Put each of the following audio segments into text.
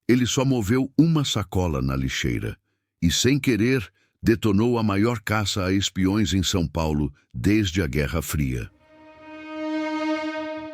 Ele só moveu uma sacola na lixeira e, sem querer, detonou a maior caça a espiões em São Paulo desde a Guerra Fria.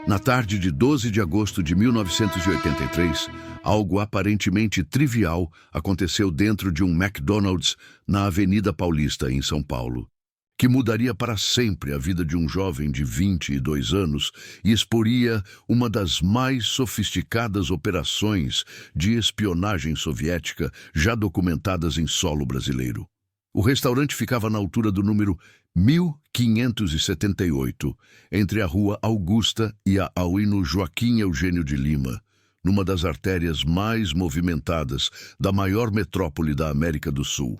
Na tarde de 12 de agosto de 1983, algo aparentemente trivial aconteceu dentro de um McDonald's na Avenida Paulista, em São Paulo, que mudaria para sempre a vida de um jovem de 22 anos e exporia uma das mais sofisticadas operações de espionagem soviética já documentadas em solo brasileiro. O restaurante ficava na altura do número 1578, entre a Rua Augusta e a Avenida Joaquim Eugênio de Lima, numa das artérias mais movimentadas da maior metrópole da América do Sul.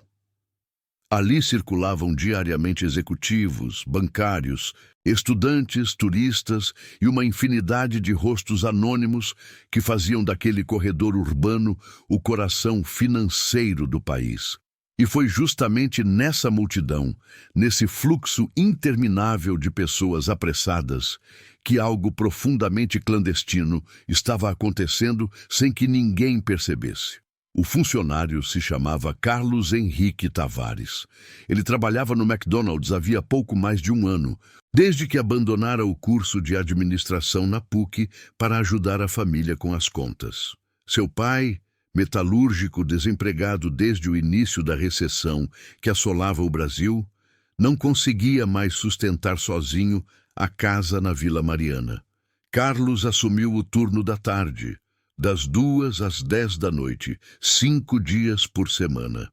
Ali circulavam diariamente executivos, bancários, estudantes, turistas e uma infinidade de rostos anônimos que faziam daquele corredor urbano o coração financeiro do país. E foi justamente nessa multidão, nesse fluxo interminável de pessoas apressadas, que algo profundamente clandestino estava acontecendo sem que ninguém percebesse. O funcionário se chamava Carlos Henrique Tavares. Ele trabalhava no McDonald's havia pouco mais de um ano, desde que abandonara o curso de administração na PUC para ajudar a família com as contas. Seu pai, metalúrgico desempregado desde o início da recessão que assolava o Brasil, não conseguia mais sustentar sozinho a casa na Vila Mariana. Carlos assumiu o turno da tarde, das 2 às 10 da noite, 5 dias por semana.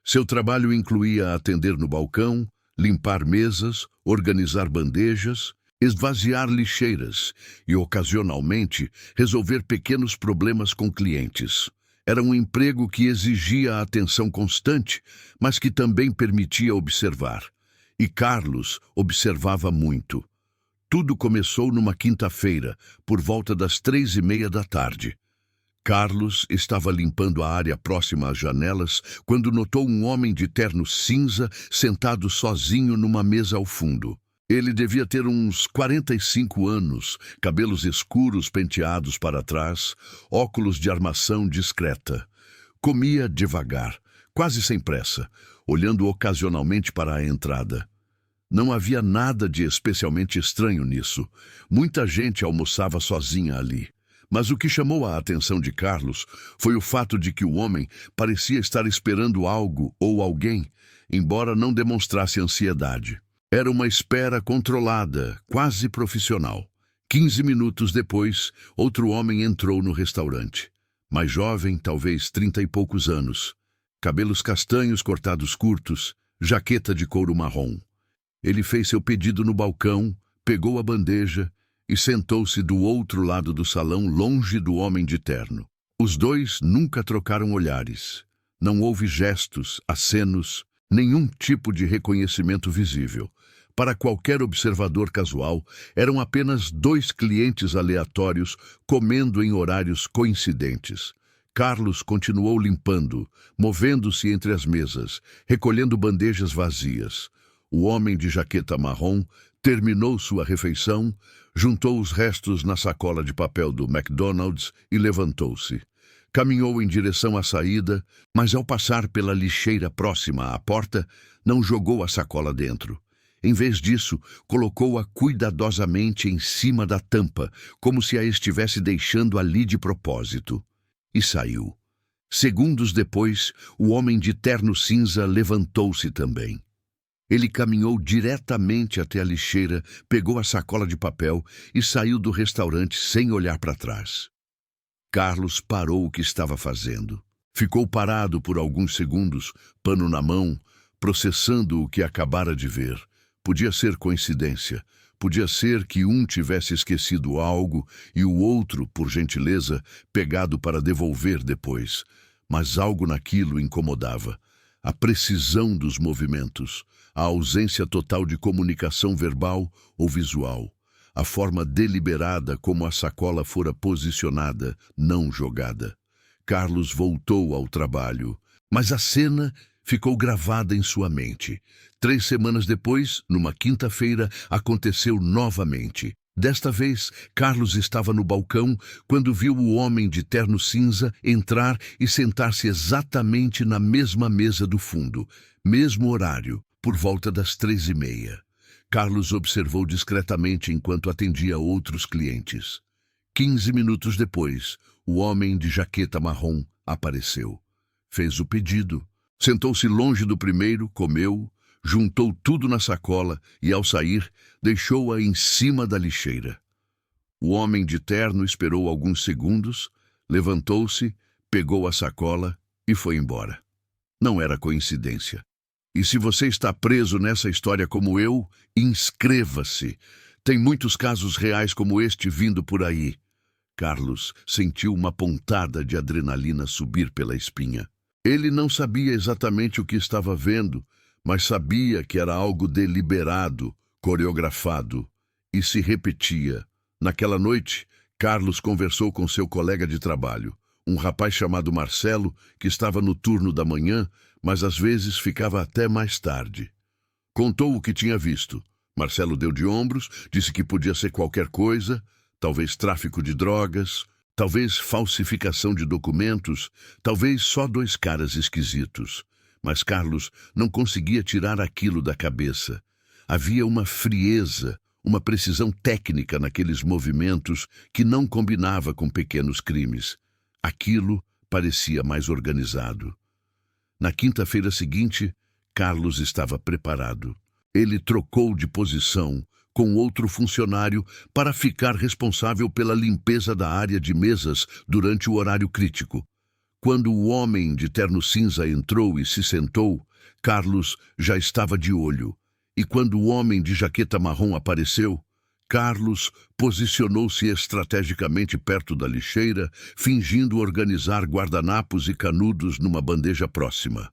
Seu trabalho incluía atender no balcão, limpar mesas, organizar bandejas, esvaziar lixeiras e, ocasionalmente, resolver pequenos problemas com clientes. Era um emprego que exigia atenção constante, mas que também permitia observar. E Carlos observava muito. Tudo começou numa quinta-feira, por volta das 3:30 da tarde. Carlos estava limpando a área próxima às janelas quando notou um homem de terno cinza sentado sozinho numa mesa ao fundo. Ele devia ter uns 45 anos, cabelos escuros penteados para trás, óculos de armação discreta. Comia devagar, quase sem pressa, olhando ocasionalmente para a entrada. Não havia nada de especialmente estranho nisso. Muita gente almoçava sozinha ali. Mas o que chamou a atenção de Carlos foi o fato de que o homem parecia estar esperando algo ou alguém, embora não demonstrasse ansiedade. Era uma espera controlada, quase profissional. 15 minutos depois, outro homem entrou no restaurante. Mais jovem, talvez 30 e poucos anos. Cabelos castanhos cortados curtos, jaqueta de couro marrom. Ele fez seu pedido no balcão, pegou a bandeja e sentou-se do outro lado do salão, longe do homem de terno. Os dois nunca trocaram olhares. Não houve gestos, acenos, nenhum tipo de reconhecimento visível. Para qualquer observador casual, eram apenas 2 clientes aleatórios comendo em horários coincidentes. Carlos continuou limpando, movendo-se entre as mesas, recolhendo bandejas vazias. O homem de jaqueta marrom terminou sua refeição, juntou os restos na sacola de papel do McDonald's e levantou-se. Caminhou em direção à saída, mas ao passar pela lixeira próxima à porta, não jogou a sacola dentro. Em vez disso, colocou-a cuidadosamente em cima da tampa, como se a estivesse deixando ali de propósito. E saiu. Segundos depois, o homem de terno cinza levantou-se também. Ele caminhou diretamente até a lixeira, pegou a sacola de papel e saiu do restaurante sem olhar para trás. Carlos parou o que estava fazendo. Ficou parado por alguns segundos, pano na mão, processando o que acabara de ver. Podia ser coincidência. Podia ser que um tivesse esquecido algo e o outro, por gentileza, pegado para devolver depois. Mas algo naquilo incomodava. A precisão dos movimentos, a ausência total de comunicação verbal ou visual, a forma deliberada como a sacola fora posicionada, não jogada. Carlos voltou ao trabalho, mas a cena ficou gravada em sua mente. 3 semanas depois, numa quinta-feira, aconteceu novamente. Desta vez, Carlos estava no balcão quando viu o homem de terno cinza entrar e sentar-se exatamente na mesma mesa do fundo, mesmo horário, por volta das 3h30. Carlos observou discretamente enquanto atendia outros clientes. 15 minutos depois, o homem de jaqueta marrom apareceu. Fez o pedido, sentou-se longe do primeiro, comeu, juntou tudo na sacola e, ao sair, deixou-a em cima da lixeira. O homem de terno esperou alguns segundos, levantou-se, pegou a sacola e foi embora. Não era coincidência. E se você está preso nessa história como eu, inscreva-se. Tem muitos casos reais como este vindo por aí. Carlos sentiu uma pontada de adrenalina subir pela espinha. Ele não sabia exatamente o que estava vendo, mas sabia que era algo deliberado, coreografado, e se repetia. Naquela noite, Carlos conversou com seu colega de trabalho, um rapaz chamado Marcelo, que estava no turno da manhã, mas às vezes ficava até mais tarde. Contou o que tinha visto. Marcelo deu de ombros, disse que podia ser qualquer coisa, talvez tráfico de drogas, talvez falsificação de documentos, talvez só dois caras esquisitos. Mas Carlos não conseguia tirar aquilo da cabeça. Havia uma frieza, uma precisão técnica naqueles movimentos que não combinava com pequenos crimes. Aquilo parecia mais organizado. Na quinta-feira seguinte, Carlos estava preparado. Ele trocou de posição com outro funcionário para ficar responsável pela limpeza da área de mesas durante o horário crítico. Quando o homem de terno cinza entrou e se sentou, Carlos já estava de olho. E quando o homem de jaqueta marrom apareceu, Carlos posicionou-se estrategicamente perto da lixeira, fingindo organizar guardanapos e canudos numa bandeja próxima.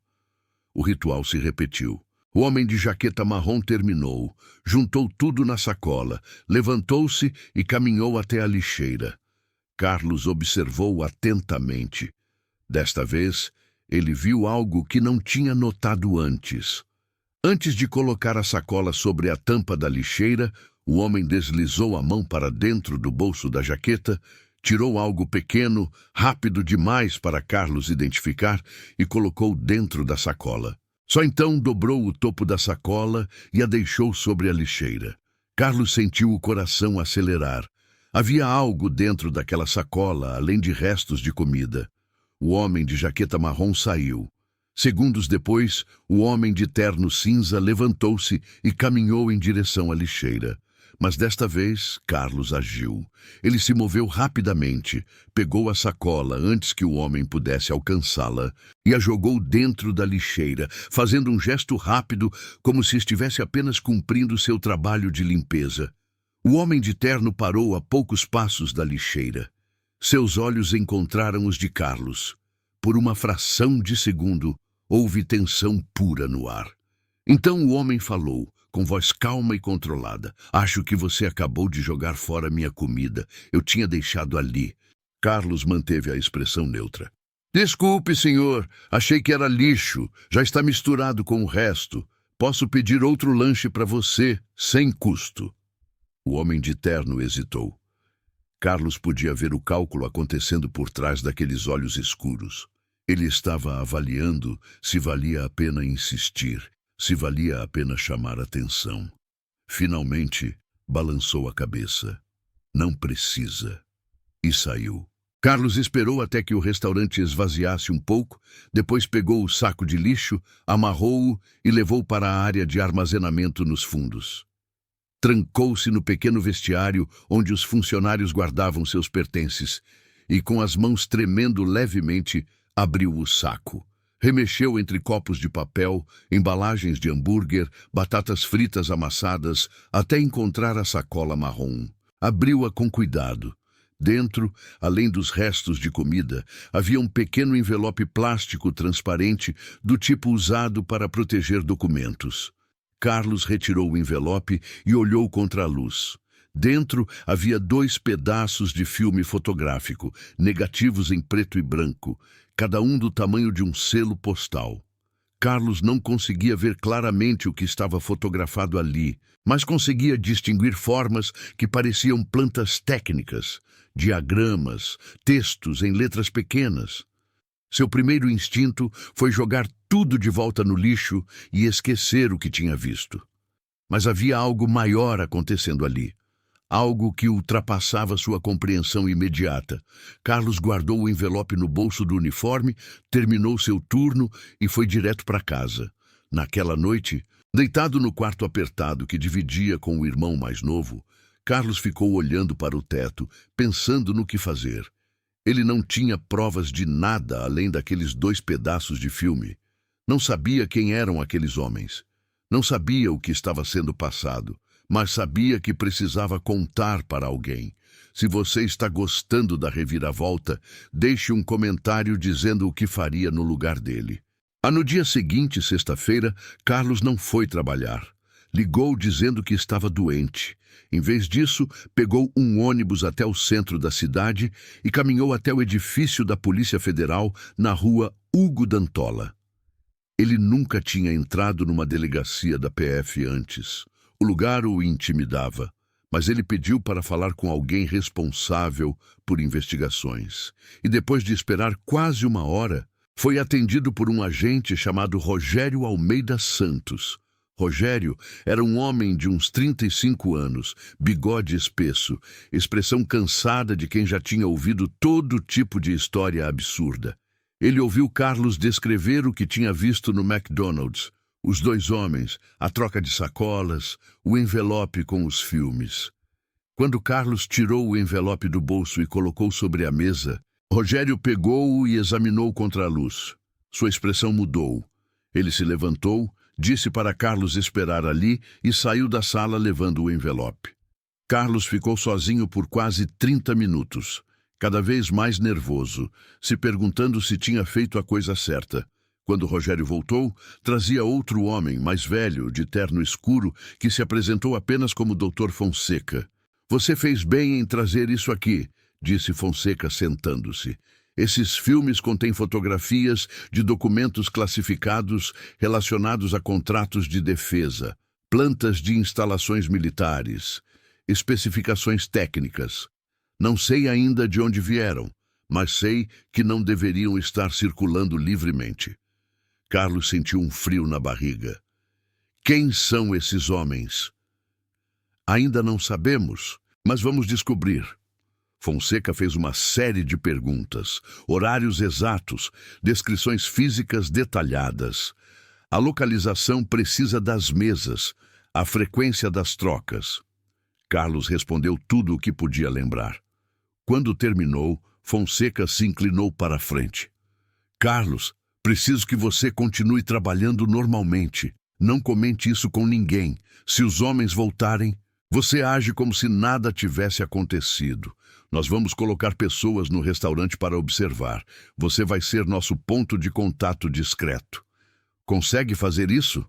O ritual se repetiu. O homem de jaqueta marrom terminou, juntou tudo na sacola, levantou-se e caminhou até a lixeira. Carlos observou atentamente. Desta vez, ele viu algo que não tinha notado antes. Antes de colocar a sacola sobre a tampa da lixeira, o homem deslizou a mão para dentro do bolso da jaqueta, tirou algo pequeno, rápido demais para Carlos identificar, e colocou dentro da sacola. Só então dobrou o topo da sacola e a deixou sobre a lixeira. Carlos sentiu o coração acelerar. Havia algo dentro daquela sacola, além de restos de comida. O homem de jaqueta marrom saiu. Segundos depois, o homem de terno cinza levantou-se e caminhou em direção à lixeira. Mas desta vez, Carlos agiu. Ele se moveu rapidamente, pegou a sacola antes que o homem pudesse alcançá-la e a jogou dentro da lixeira, fazendo um gesto rápido, como se estivesse apenas cumprindo seu trabalho de limpeza. O homem de terno parou a poucos passos da lixeira. Seus olhos encontraram os de Carlos. Por uma fração de segundo, houve tensão pura no ar. Então o homem falou, com voz calma e controlada. Acho que você acabou de jogar fora minha comida. Eu tinha deixado ali. Carlos manteve a expressão neutra. Desculpe, senhor. Achei que era lixo. Já está misturado com o resto. Posso pedir outro lanche para você, sem custo. O homem de terno hesitou. Carlos podia ver o cálculo acontecendo por trás daqueles olhos escuros. Ele estava avaliando se valia a pena insistir, se valia a pena chamar atenção. Finalmente, balançou a cabeça. Não precisa. E saiu. Carlos esperou até que o restaurante esvaziasse um pouco, depois pegou o saco de lixo, amarrou-o e levou para a área de armazenamento nos fundos. Trancou-se no pequeno vestiário onde os funcionários guardavam seus pertences e, com as mãos tremendo levemente, abriu o saco. Remexeu entre copos de papel, embalagens de hambúrguer, batatas fritas amassadas, até encontrar a sacola marrom. Abriu-a com cuidado. Dentro, além dos restos de comida, havia um pequeno envelope plástico transparente do tipo usado para proteger documentos. Carlos retirou o envelope e olhou contra a luz. Dentro havia 2 pedaços de filme fotográfico, negativos em preto e branco, cada um do tamanho de um selo postal. Carlos não conseguia ver claramente o que estava fotografado ali, mas conseguia distinguir formas que pareciam plantas técnicas, diagramas, textos em letras pequenas. Seu primeiro instinto foi jogar tudo de volta no lixo e esquecer o que tinha visto. Mas havia algo maior acontecendo ali. Algo que ultrapassava sua compreensão imediata. Carlos guardou o envelope no bolso do uniforme, terminou seu turno e foi direto para casa. Naquela noite, deitado no quarto apertado que dividia com o irmão mais novo, Carlos ficou olhando para o teto, pensando no que fazer. Ele não tinha provas de nada além daqueles 2 pedaços de filme. Não sabia quem eram aqueles homens. Não sabia o que estava sendo passado, mas sabia que precisava contar para alguém. Se você está gostando da reviravolta, deixe um comentário dizendo o que faria no lugar dele. No dia seguinte, sexta-feira, Carlos não foi trabalhar. Ligou dizendo que estava doente. Em vez disso, pegou um ônibus até o centro da cidade e caminhou até o edifício da Polícia Federal na rua Hugo Dantola. Ele nunca tinha entrado numa delegacia da PF antes. O lugar o intimidava, mas ele pediu para falar com alguém responsável por investigações. E depois de esperar quase 1 hora, foi atendido por um agente chamado Rogério Almeida Santos. Rogério era um homem de uns 35 anos, bigode espesso, expressão cansada de quem já tinha ouvido todo tipo de história absurda. Ele ouviu Carlos descrever o que tinha visto no McDonald's, os 2 homens, a troca de sacolas, o envelope com os filmes. Quando Carlos tirou o envelope do bolso e colocou sobre a mesa, Rogério pegou-o e examinou contra a luz. Sua expressão mudou. Ele se levantou, disse para Carlos esperar ali e saiu da sala levando o envelope. Carlos ficou sozinho por quase 30 minutos, cada vez mais nervoso, se perguntando se tinha feito a coisa certa. Quando Rogério voltou, trazia outro homem, mais velho, de terno escuro, que se apresentou apenas como Dr. Fonseca. "Você fez bem em trazer isso aqui", disse Fonseca sentando-se. "Esses filmes contêm fotografias de documentos classificados relacionados a contratos de defesa, plantas de instalações militares, especificações técnicas. Não sei ainda de onde vieram, mas sei que não deveriam estar circulando livremente." Carlos sentiu um frio na barriga. "Quem são esses homens?" "Ainda não sabemos, mas vamos descobrir." Fonseca fez uma série de perguntas, horários exatos, descrições físicas detalhadas. A localização precisa das mesas, a frequência das trocas. Carlos respondeu tudo o que podia lembrar. Quando terminou, Fonseca se inclinou para a frente. "Carlos, preciso que você continue trabalhando normalmente. Não comente isso com ninguém. Se os homens voltarem, você age como se nada tivesse acontecido. Nós vamos colocar pessoas no restaurante para observar. Você vai ser nosso ponto de contato discreto. Consegue fazer isso?"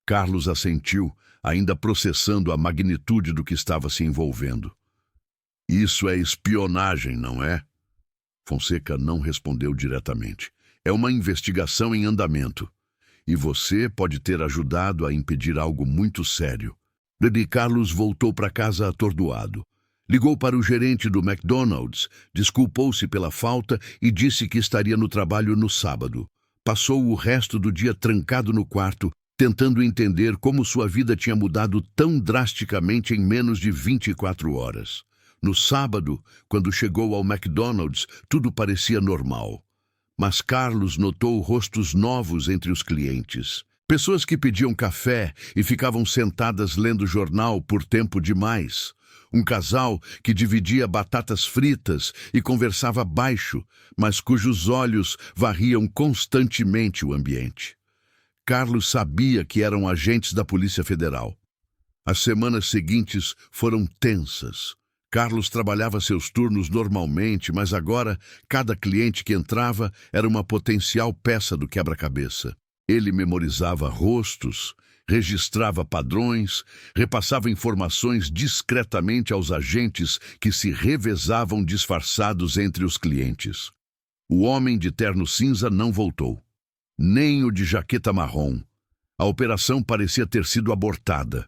Carlos assentiu, ainda processando a magnitude do que estava se envolvendo. "Isso é espionagem, não é?" Fonseca não respondeu diretamente. "É uma investigação em andamento. E você pode ter ajudado a impedir algo muito sério." Lady Carlos voltou para casa atordoado. Ligou para o gerente do McDonald's, desculpou-se pela falta e disse que estaria no trabalho no sábado. Passou o resto do dia trancado no quarto, tentando entender como sua vida tinha mudado tão drasticamente em menos de 24 horas. No sábado, quando chegou ao McDonald's, tudo parecia normal. Mas Carlos notou rostos novos entre os clientes. Pessoas que pediam café e ficavam sentadas lendo jornal por tempo demais. Um casal que dividia batatas fritas e conversava baixo, mas cujos olhos varriam constantemente o ambiente. Carlos sabia que eram agentes da Polícia Federal. As semanas seguintes foram tensas. Carlos trabalhava seus turnos normalmente, mas agora cada cliente que entrava era uma potencial peça do quebra-cabeça. Ele memorizava rostos, registrava padrões, repassava informações discretamente aos agentes que se revezavam disfarçados entre os clientes. O homem de terno cinza não voltou. nem o de jaqueta marrom. A operação parecia ter sido abortada,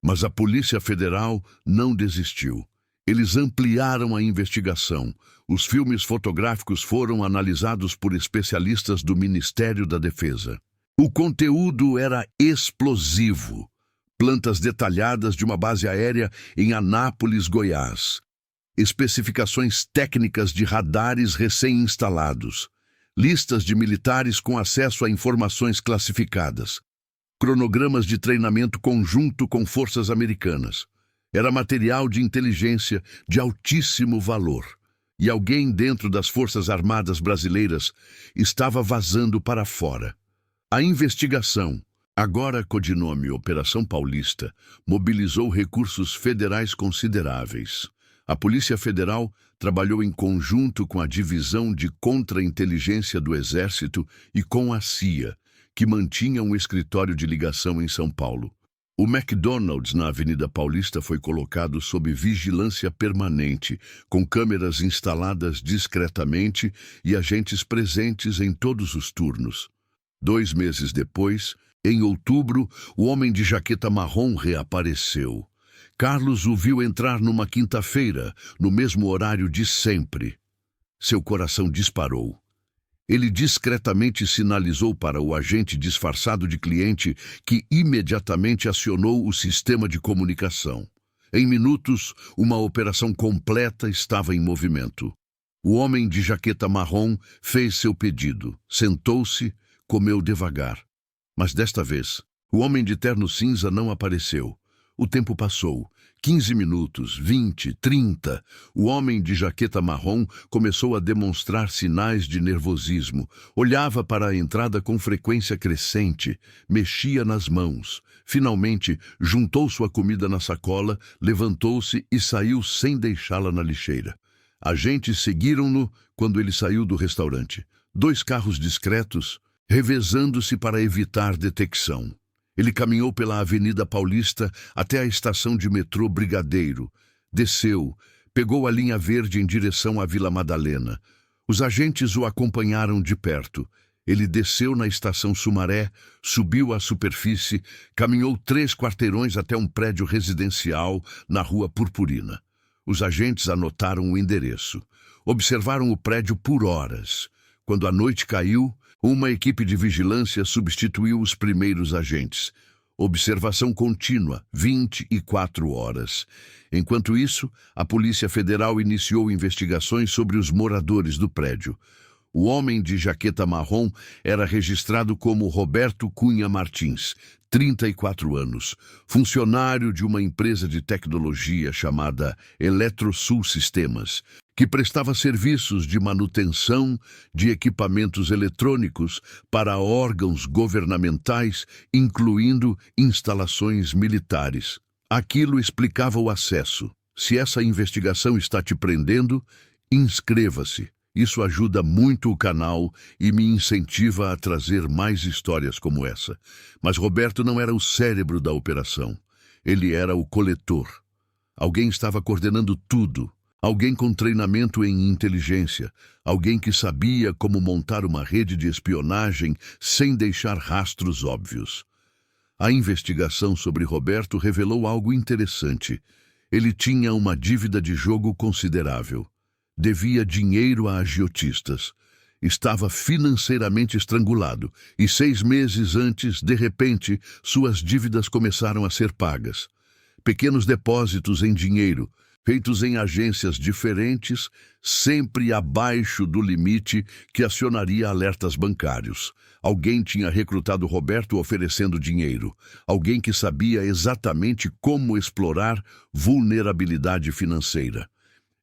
mas a Polícia Federal não desistiu. Eles ampliaram a investigação. Os filmes fotográficos foram analisados por especialistas do Ministério da Defesa. O conteúdo era explosivo. Plantas detalhadas de uma base aérea em Anápolis, Goiás. Especificações técnicas de radares recém-instalados. Listas de militares com acesso a informações classificadas. Cronogramas de treinamento conjunto com forças americanas. Era material de inteligência de altíssimo valor. E alguém dentro das Forças Armadas brasileiras estava vazando para fora. A investigação, agora codinome Operação Paulista, mobilizou recursos federais consideráveis. A Polícia Federal trabalhou em conjunto com a Divisão de Contra-Inteligência do Exército e com a CIA, que mantinha um escritório de ligação em São Paulo. O McDonald's na Avenida Paulista foi colocado sob vigilância permanente, com câmeras instaladas discretamente e agentes presentes em todos os turnos. 2 meses depois, em outubro, o homem de jaqueta marrom reapareceu. Carlos o viu entrar numa quinta-feira, no mesmo horário de sempre. Seu coração disparou. Ele discretamente sinalizou para o agente disfarçado de cliente que imediatamente acionou o sistema de comunicação. Em minutos, uma operação completa estava em movimento. O homem de jaqueta marrom fez seu pedido, sentou-se, comeu devagar. Mas desta vez, o homem de terno cinza não apareceu. O tempo passou. 15 minutos, 20, 30. O homem de jaqueta marrom começou a demonstrar sinais de nervosismo. Olhava para a entrada com frequência crescente. Mexia nas mãos. Finalmente, juntou sua comida na sacola, levantou-se e saiu sem deixá-la na lixeira. Agentes seguiram-no quando ele saiu do restaurante. 2 carros discretos, revezando-se para evitar detecção. Ele caminhou pela Avenida Paulista até a estação de metrô Brigadeiro. Desceu, pegou a linha verde em direção à Vila Madalena. Os agentes o acompanharam de perto. Ele desceu na estação Sumaré, subiu à superfície, caminhou 3 quarteirões até um prédio residencial na Rua Purpurina. Os agentes anotaram o endereço. Observaram o prédio por horas. Quando a noite caiu, uma equipe de vigilância substituiu os primeiros agentes. Observação contínua, 24 horas. Enquanto isso, a Polícia Federal iniciou investigações sobre os moradores do prédio. O homem de jaqueta marrom era registrado como Roberto Cunha Martins, 34 anos, funcionário de uma empresa de tecnologia chamada Eletrosul Sistemas, que prestava serviços de manutenção de equipamentos eletrônicos para órgãos governamentais, incluindo instalações militares. Aquilo explicava o acesso. Se essa investigação está te prendendo, inscreva-se. Isso ajuda muito o canal e me incentiva a trazer mais histórias como essa. Mas Roberto não era o cérebro da operação. Ele era o coletor. Alguém estava coordenando tudo. Alguém com treinamento em inteligência, alguém que sabia como montar uma rede de espionagem sem deixar rastros óbvios. A investigação sobre Roberto revelou algo interessante. Ele tinha uma dívida de jogo considerável. Devia dinheiro a agiotistas. Estava financeiramente estrangulado e 6 meses antes, de repente, suas dívidas começaram a ser pagas. Pequenos depósitos em dinheiro, feitos em agências diferentes, sempre abaixo do limite que acionaria alertas bancários. Alguém tinha recrutado Roberto oferecendo dinheiro. Alguém que sabia exatamente como explorar vulnerabilidade financeira.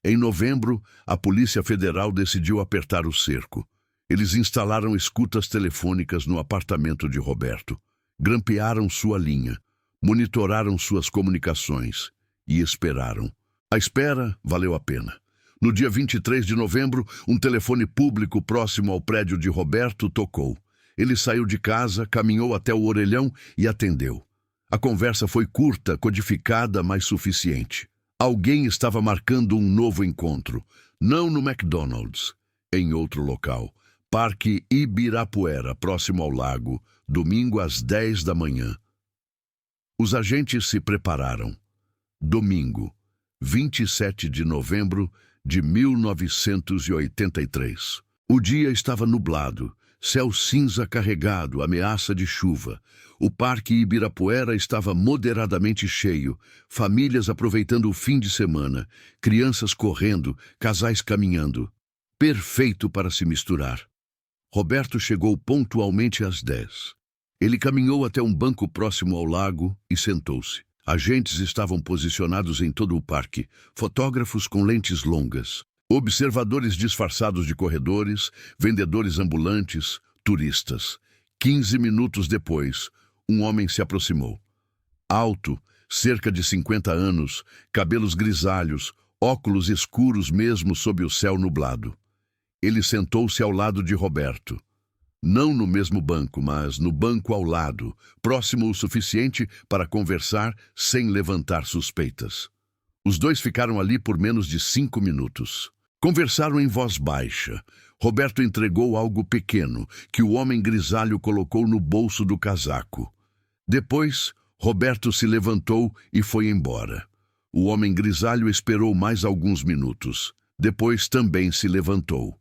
Em novembro, a Polícia Federal decidiu apertar o cerco. Eles instalaram escutas telefônicas no apartamento de Roberto. Grampearam sua linha, monitoraram suas comunicações e esperaram. A espera valeu a pena. No dia 23 de novembro, um telefone público próximo ao prédio de Roberto tocou. Ele saiu de casa, caminhou até o orelhão e atendeu. A conversa foi curta, codificada, mas suficiente. Alguém estava marcando um novo encontro, não no McDonald's, em outro local. Parque Ibirapuera, próximo ao lago, domingo às 10 da manhã. Os agentes se prepararam. Domingo, 27 de novembro de 1983. O dia estava nublado, céu cinza carregado, ameaça de chuva. O Parque Ibirapuera estava moderadamente cheio, famílias aproveitando o fim de semana, crianças correndo, casais caminhando. Perfeito para se misturar. Roberto chegou pontualmente às 10. Ele caminhou até um banco próximo ao lago e sentou-se. Agentes estavam posicionados em todo o parque, fotógrafos com lentes longas, observadores disfarçados de corredores, vendedores ambulantes, turistas. 15 minutos depois, um homem se aproximou. Alto, cerca de 50 anos, cabelos grisalhos, óculos escuros mesmo sob o céu nublado. Ele sentou-se ao lado de Roberto. Não no mesmo banco, mas no banco ao lado, próximo o suficiente para conversar sem levantar suspeitas. Os dois ficaram ali por menos de 5 minutos. Conversaram em voz baixa. Roberto entregou algo pequeno, que o homem grisalho colocou no bolso do casaco. Depois, Roberto se levantou e foi embora. O homem grisalho esperou mais alguns minutos. Depois também se levantou.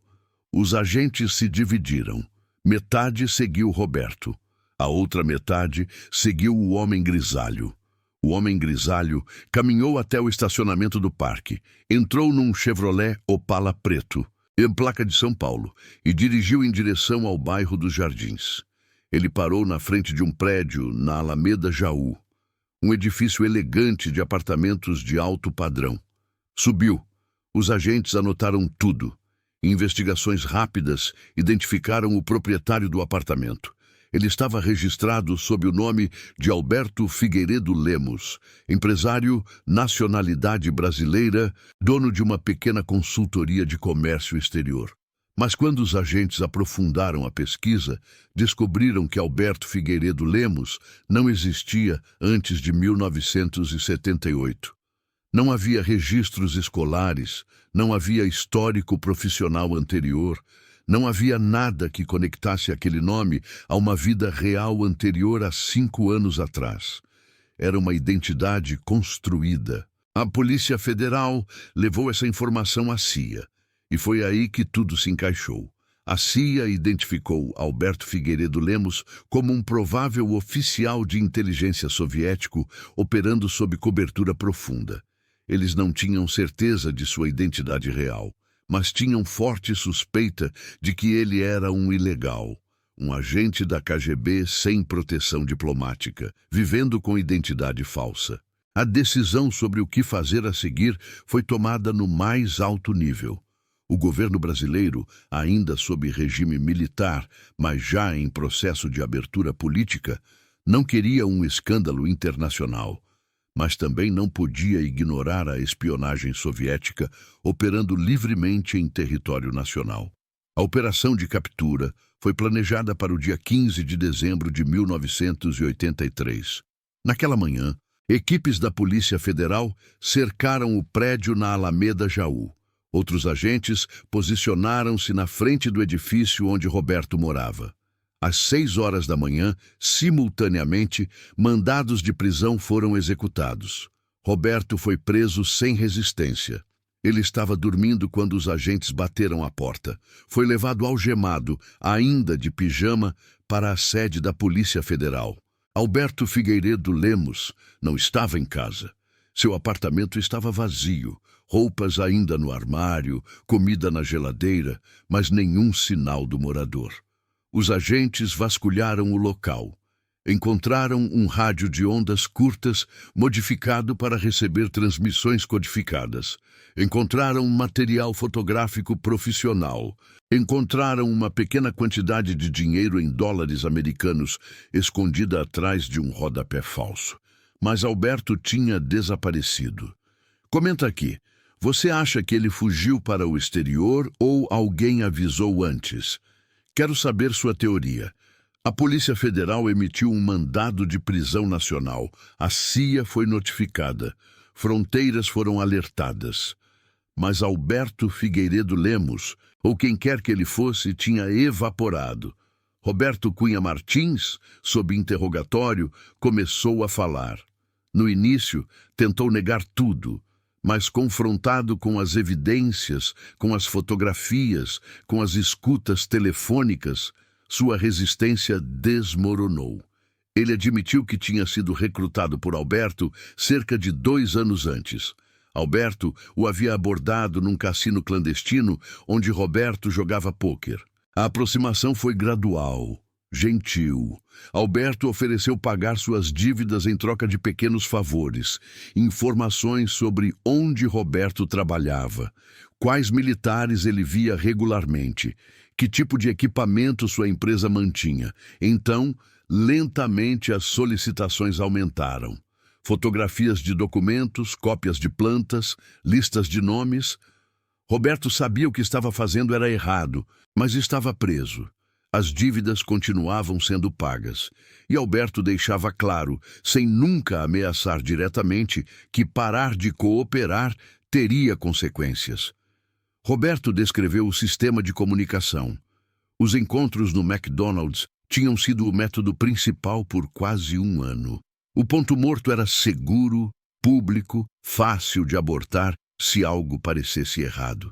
Os agentes se dividiram. Metade seguiu Roberto. A outra metade seguiu o homem grisalho. O homem grisalho caminhou até o estacionamento do parque, entrou num Chevrolet Opala preto, em placa de São Paulo, e dirigiu em direção ao bairro dos Jardins. Ele parou na frente de um prédio na Alameda Jaú, um edifício elegante de apartamentos de alto padrão. Subiu. Os agentes anotaram tudo. Investigações rápidas identificaram o proprietário do apartamento. Ele estava registrado sob o nome de Alberto Figueiredo Lemos, empresário, nacionalidade brasileira, dono de uma pequena consultoria de comércio exterior. Mas quando os agentes aprofundaram a pesquisa, descobriram que Alberto Figueiredo Lemos não existia antes de 1978. Não havia registros escolares, não havia histórico profissional anterior, não havia nada que conectasse aquele nome a uma vida real anterior a 5 anos atrás. Era uma identidade construída. A Polícia Federal levou essa informação à CIA, e foi aí que tudo se encaixou. A CIA identificou Alberto Figueiredo Lemos como um provável oficial de inteligência soviético operando sob cobertura profunda. Eles não tinham certeza de sua identidade real, mas tinham forte suspeita de que ele era um ilegal, um agente da KGB sem proteção diplomática, vivendo com identidade falsa. A decisão sobre o que fazer a seguir foi tomada no mais alto nível. O governo brasileiro, ainda sob regime militar, mas já em processo de abertura política, não queria um escândalo internacional, mas também não podia ignorar a espionagem soviética operando livremente em território nacional. A operação de captura foi planejada para o dia 15 de dezembro de 1983. Naquela manhã, equipes da Polícia Federal cercaram o prédio na Alameda Jaú. Outros agentes posicionaram-se na frente do edifício onde Roberto morava. Às 6 horas da manhã, simultaneamente, mandados de prisão foram executados. Roberto foi preso sem resistência. Ele estava dormindo quando os agentes bateram à porta. Foi levado algemado, ainda de pijama, para a sede da Polícia Federal. Alberto Figueiredo Lemos não estava em casa. Seu apartamento estava vazio, roupas ainda no armário, comida na geladeira, mas nenhum sinal do morador. Os agentes vasculharam o local. Encontraram um rádio de ondas curtas modificado para receber transmissões codificadas. Encontraram material fotográfico profissional. Encontraram uma pequena quantidade de dinheiro em dólares americanos escondida atrás de um rodapé falso. Mas Alberto tinha desaparecido. Comenta aqui. Você acha que ele fugiu para o exterior ou alguém avisou antes? Quero saber sua teoria. A Polícia Federal emitiu um mandado de prisão nacional. A CIA foi notificada. Fronteiras foram alertadas. Mas Alberto Figueiredo Lemos, ou quem quer que ele fosse, tinha evaporado. Roberto Cunha Martins, sob interrogatório, começou a falar. No início, tentou negar tudo, mas confrontado com as evidências, com as fotografias, com as escutas telefônicas, sua resistência desmoronou. Ele admitiu que tinha sido recrutado por Alberto cerca de 2 anos antes. Alberto o havia abordado num cassino clandestino onde Roberto jogava pôquer. A aproximação foi gradual, gentil. Alberto ofereceu pagar suas dívidas em troca de pequenos favores, informações sobre onde Roberto trabalhava, quais militares ele via regularmente, que tipo de equipamento sua empresa mantinha. Então, lentamente as solicitações aumentaram. Fotografias de documentos, cópias de plantas, listas de nomes. Roberto sabia o que estava fazendo era errado, mas estava preso. As dívidas continuavam sendo pagas, e Alberto deixava claro, sem nunca ameaçar diretamente, que parar de cooperar teria consequências. Roberto descreveu o sistema de comunicação. Os encontros no McDonald's tinham sido o método principal por quase 1 ano. O ponto morto era seguro, público, fácil de abortar se algo parecesse errado.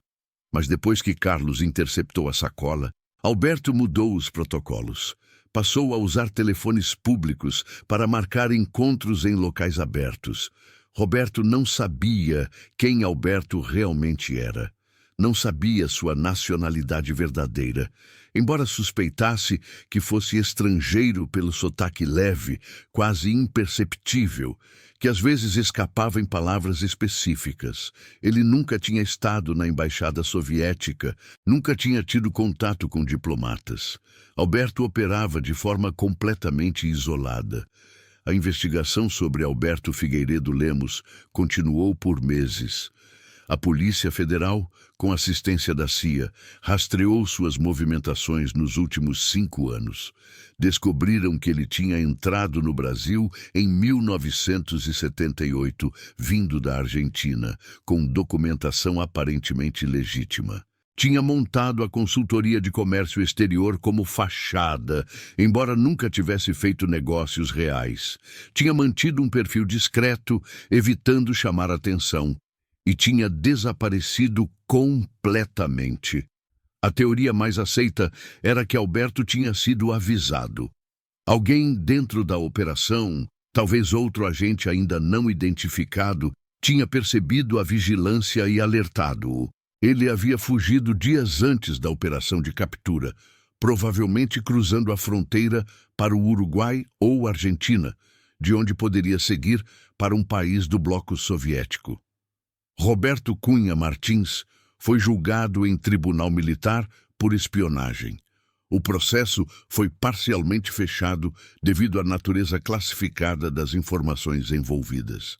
Mas depois que Carlos interceptou a sacola, Alberto mudou os protocolos. Passou a usar telefones públicos para marcar encontros em locais abertos. Roberto não sabia quem Alberto realmente era. Não sabia sua nacionalidade verdadeira. Embora suspeitasse que fosse estrangeiro pelo sotaque leve, quase imperceptível, que às vezes escapava em palavras específicas. Ele nunca tinha estado na embaixada soviética, nunca tinha tido contato com diplomatas. Alberto operava de forma completamente isolada. A investigação sobre Alberto Figueiredo Lemos continuou por meses. A Polícia Federal, com assistência da CIA, rastreou suas movimentações nos últimos 5 anos. Descobriram que ele tinha entrado no Brasil em 1978, vindo da Argentina, com documentação aparentemente legítima. Tinha montado a consultoria de comércio exterior como fachada, embora nunca tivesse feito negócios reais. Tinha mantido um perfil discreto, evitando chamar atenção. E tinha desaparecido completamente. A teoria mais aceita era que Alberto tinha sido avisado. Alguém dentro da operação, talvez outro agente ainda não identificado, tinha percebido a vigilância e alertado-o. Ele havia fugido dias antes da operação de captura, provavelmente cruzando a fronteira para o Uruguai ou Argentina, de onde poderia seguir para um país do bloco soviético. Roberto Cunha Martins foi julgado em tribunal militar por espionagem. O processo foi parcialmente fechado devido à natureza classificada das informações envolvidas.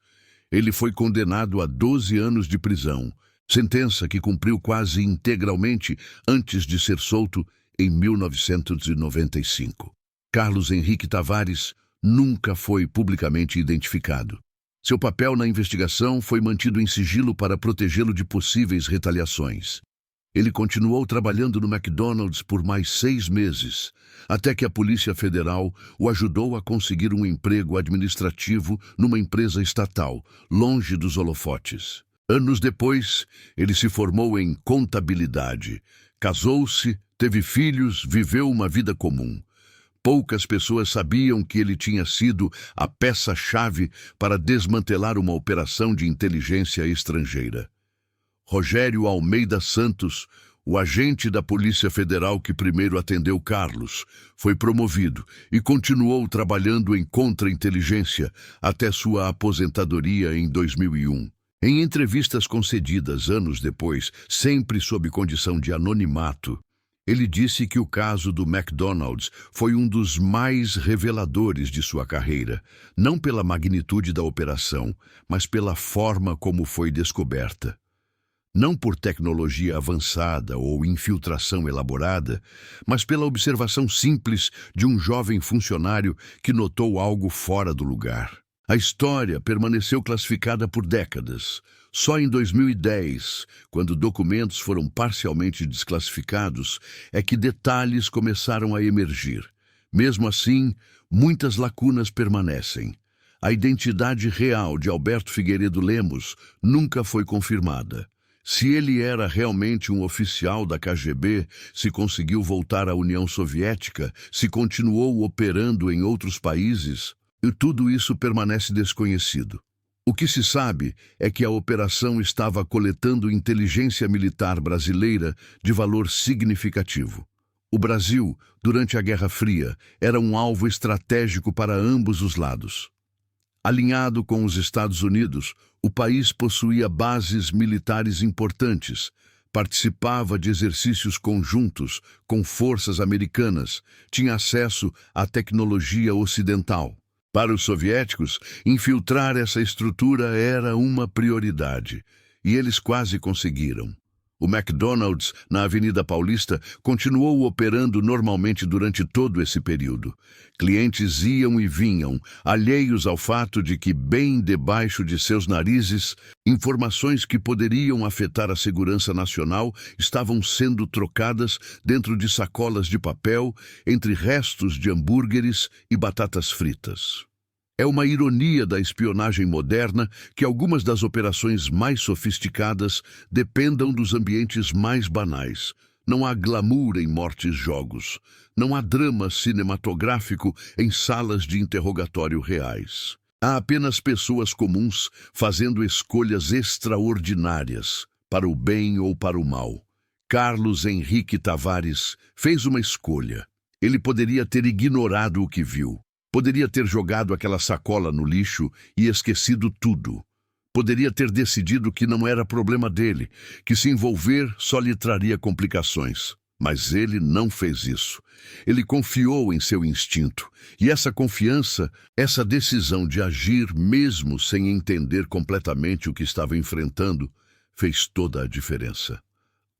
Ele foi condenado a 12 anos de prisão, sentença que cumpriu quase integralmente antes de ser solto em 1995. Carlos Henrique Tavares nunca foi publicamente identificado. Seu papel na investigação foi mantido em sigilo para protegê-lo de possíveis retaliações. Ele continuou trabalhando no McDonald's por mais 6 meses, até que a Polícia Federal o ajudou a conseguir um emprego administrativo numa empresa estatal, longe dos holofotes. Anos depois, ele se formou em contabilidade, casou-se, teve filhos, viveu uma vida comum. Poucas pessoas sabiam que ele tinha sido a peça-chave para desmantelar uma operação de inteligência estrangeira. Rogério Almeida Santos, o agente da Polícia Federal que primeiro atendeu Carlos, foi promovido e continuou trabalhando em contra-inteligência até sua aposentadoria em 2001. Em entrevistas concedidas anos depois, sempre sob condição de anonimato, ele disse que o caso do McDonald's foi um dos mais reveladores de sua carreira, não pela magnitude da operação, mas pela forma como foi descoberta. Não por tecnologia avançada ou infiltração elaborada, mas pela observação simples de um jovem funcionário que notou algo fora do lugar. A história permaneceu classificada por décadas, Só em 2010, quando documentos foram parcialmente desclassificados, é que detalhes começaram a emergir. Mesmo assim, muitas lacunas permanecem. A identidade real de Alberto Figueiredo Lemos nunca foi confirmada. Se ele era realmente um oficial da KGB, se conseguiu voltar à União Soviética, se continuou operando em outros países, e tudo isso permanece desconhecido. O que se sabe é que a operação estava coletando inteligência militar brasileira de valor significativo. O Brasil, durante a Guerra Fria, era um alvo estratégico para ambos os lados. Alinhado com os Estados Unidos, o país possuía bases militares importantes, participava de exercícios conjuntos com forças americanas, tinha acesso à tecnologia ocidental. Para os soviéticos, infiltrar essa estrutura era uma prioridade, e eles quase conseguiram. O McDonald's, na Avenida Paulista, continuou operando normalmente durante todo esse período. Clientes iam e vinham, alheios ao fato de que, bem debaixo de seus narizes, informações que poderiam afetar a segurança nacional estavam sendo trocadas dentro de sacolas de papel, entre restos de hambúrgueres e batatas fritas. É uma ironia da espionagem moderna que algumas das operações mais sofisticadas dependam dos ambientes mais banais. Não há glamour em mortes-jogos. Não há drama cinematográfico em salas de interrogatório reais. Há apenas pessoas comuns fazendo escolhas extraordinárias, para o bem ou para o mal. Carlos Henrique Tavares fez uma escolha. Ele poderia ter ignorado o que viu. Poderia ter jogado aquela sacola no lixo e esquecido tudo. Poderia ter decidido que não era problema dele, que se envolver só lhe traria complicações. Mas ele não fez isso. Ele confiou em seu instinto. E essa confiança, essa decisão de agir mesmo sem entender completamente o que estava enfrentando, fez toda a diferença.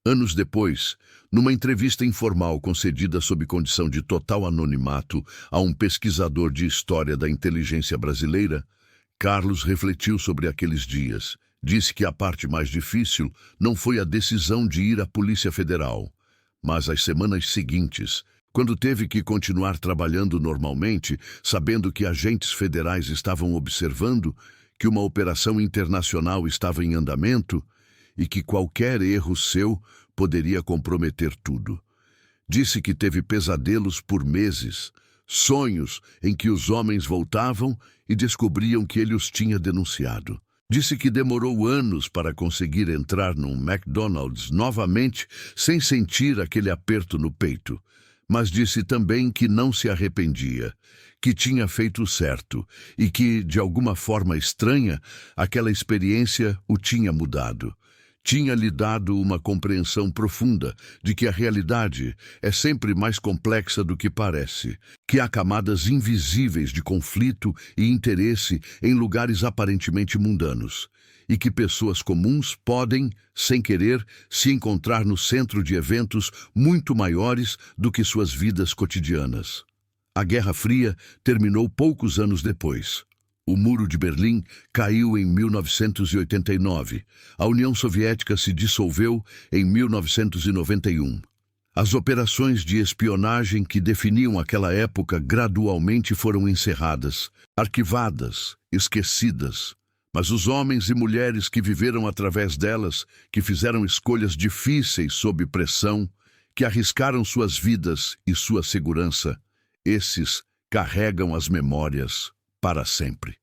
Anos depois, numa entrevista informal concedida sob condição de total anonimato a um pesquisador de história da inteligência brasileira, Carlos refletiu sobre aqueles dias. Disse que a parte mais difícil não foi a decisão de ir à Polícia Federal, mas as semanas seguintes, quando teve que continuar trabalhando normalmente, sabendo que agentes federais estavam observando, que uma operação internacional estava em andamento, e que qualquer erro seu poderia comprometer tudo. Disse que teve pesadelos por meses, sonhos em que os homens voltavam e descobriam que ele os tinha denunciado. Disse que demorou anos para conseguir entrar num McDonald's novamente sem sentir aquele aperto no peito, mas disse também que não se arrependia, que tinha feito certo e que, de alguma forma estranha, aquela experiência o tinha mudado. Tinha lhe dado uma compreensão profunda de que a realidade é sempre mais complexa do que parece, que há camadas invisíveis de conflito e interesse em lugares aparentemente mundanos, e que pessoas comuns podem, sem querer, se encontrar no centro de eventos muito maiores do que suas vidas cotidianas. A Guerra Fria terminou poucos anos depois. O Muro de Berlim caiu em 1989. A União Soviética se dissolveu em 1991. As operações de espionagem que definiam aquela época gradualmente foram encerradas, arquivadas, esquecidas. Mas os homens e mulheres que viveram através delas, que fizeram escolhas difíceis sob pressão, que arriscaram suas vidas e sua segurança, esses carregam as memórias para sempre.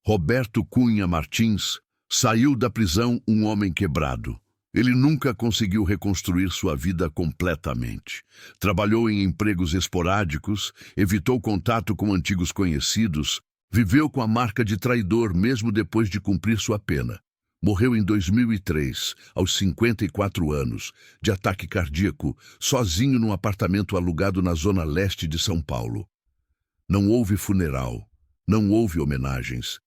Roberto Cunha Martins saiu da prisão um homem quebrado. Ele nunca conseguiu reconstruir sua vida completamente. Trabalhou em empregos esporádicos, evitou contato com antigos conhecidos, viveu com a marca de traidor mesmo depois de cumprir sua pena. Morreu em 2003, aos 54 anos, de ataque cardíaco, sozinho num apartamento alugado na zona leste de São Paulo. Não houve funeral, não houve homenagens.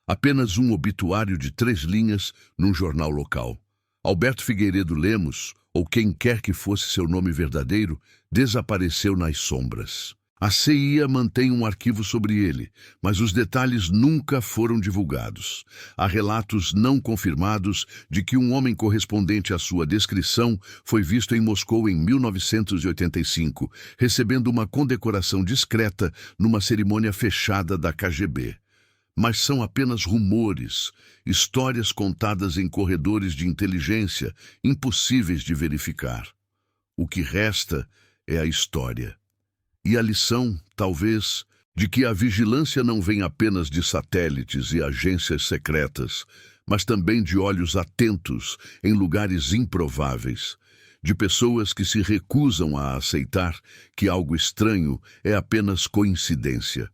Apenas um obituário de 3 linhas num jornal local. Alberto Figueiredo Lemos, ou quem quer que fosse seu nome verdadeiro, desapareceu nas sombras. A CIA mantém um arquivo sobre ele, mas os detalhes nunca foram divulgados. Há relatos não confirmados de que um homem correspondente à sua descrição foi visto em Moscou em 1985, recebendo uma condecoração discreta numa cerimônia fechada da KGB. Mas são apenas rumores, histórias contadas em corredores de inteligência, impossíveis de verificar. O que resta é a história. E a lição, talvez, de que a vigilância não vem apenas de satélites e agências secretas, mas também de olhos atentos em lugares improváveis, de pessoas que se recusam a aceitar que algo estranho é apenas coincidência,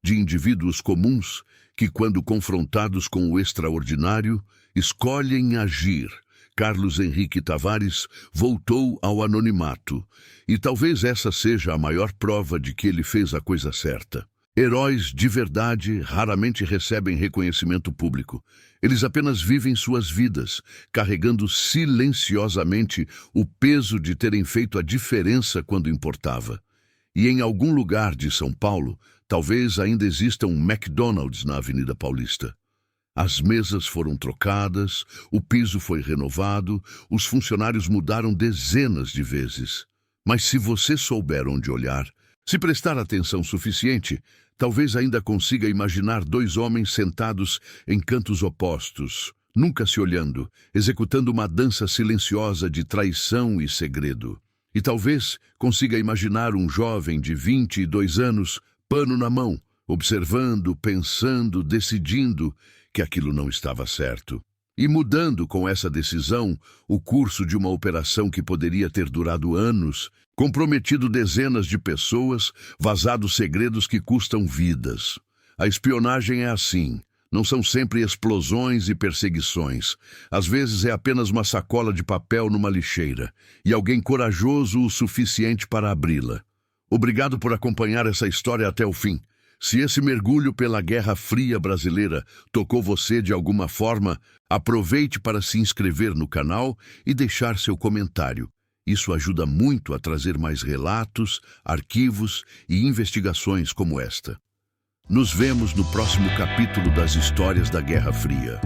de indivíduos comuns que, quando confrontados com o extraordinário, escolhem agir. Carlos Henrique Tavares voltou ao anonimato, e talvez essa seja a maior prova de que ele fez a coisa certa. Heróis de verdade raramente recebem reconhecimento público. Eles apenas vivem suas vidas, carregando silenciosamente o peso de terem feito a diferença quando importava. E em algum lugar de São Paulo, talvez ainda exista um McDonald's na Avenida Paulista. As mesas foram trocadas, o piso foi renovado, os funcionários mudaram dezenas de vezes. Mas se você souber onde olhar, se prestar atenção suficiente, talvez ainda consiga imaginar dois homens sentados em cantos opostos, nunca se olhando, executando uma dança silenciosa de traição e segredo. E talvez consiga imaginar um jovem de 22 anos, pano na mão, observando, pensando, decidindo que aquilo não estava certo. E mudando com essa decisão o curso de uma operação que poderia ter durado anos, comprometido dezenas de pessoas, vazado segredos que custam vidas. A espionagem é assim. Não são sempre explosões e perseguições. Às vezes é apenas uma sacola de papel numa lixeira, e alguém corajoso o suficiente para abri-la. Obrigado por acompanhar essa história até o fim. Se esse mergulho pela Guerra Fria brasileira tocou você de alguma forma, aproveite para se inscrever no canal e deixar seu comentário. Isso ajuda muito a trazer mais relatos, arquivos e investigações como esta. Nos vemos no próximo capítulo das Histórias da Guerra Fria.